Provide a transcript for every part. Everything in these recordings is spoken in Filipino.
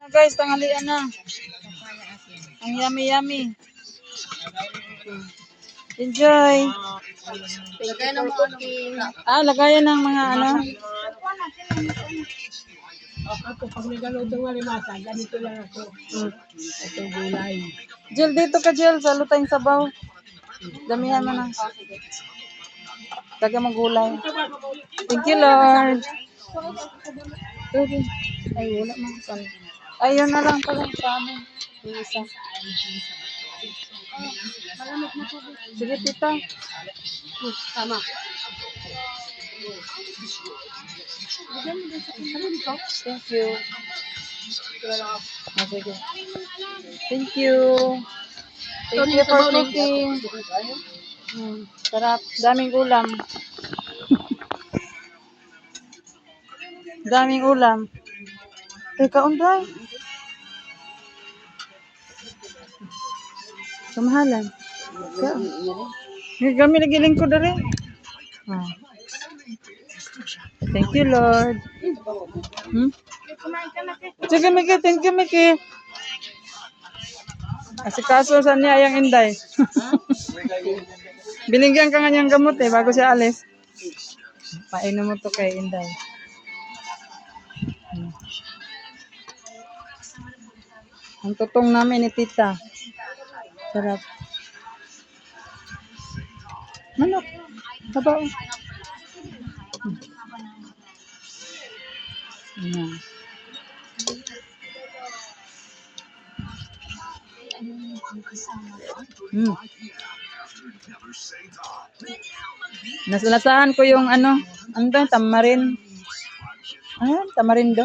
Guys, tanghalian na. Ang yummy. Enjoy. Lagay ng mga cooking. Lagayan ng mga ano. Ako, pag nagaluto nga limasa, ganito lang ako. Ito gulay. Jill, dito ka Jill. Sa lutang sabaw. Damihan mo na. Lagyan mo gulay. Thank you, Lord. Ay, wala man. Ayun na lang pala sa amin. Yung isa. Sige, tita. Tama. Thank you. Sige. Thank you. Thank you for cooking. Sarap. Daming ulam. Daming ulam. Teka, unday. Kamahalan. Kami nagiling ko dari. Thank you, Lord. Sige, Miki. Thank you, Miki. Asikaso sa niya yung inday. Binigyan ka nga niyang gamot bago siya alis. Painom mo to kay inday. Ang tutong namin ni tita. Sarap. Manok. Sabaw. Nasalasahan ko yung ano ba? Tamarin. Tamarindo.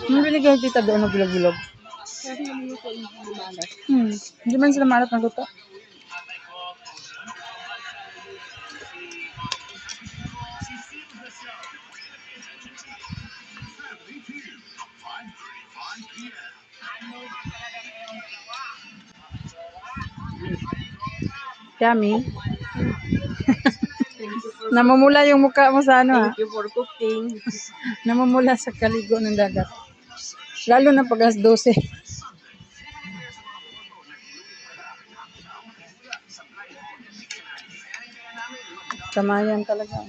Binigay tita doon na bilog-bilog. Hindi man sila maalat ng luto. Yummy. Namumula yung mukha mo sa ano. Thank you for cooking. Namumula sa kaligo ng dagat. Lalo na pag alas 12. Kamayan talaga.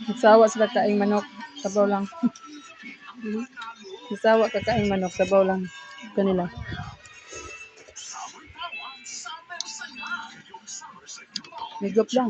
Nagsawa sa kakaing manok, sabaw lang. Nagsawa kakaing manok, sabaw lang. Kanila. Higop lang.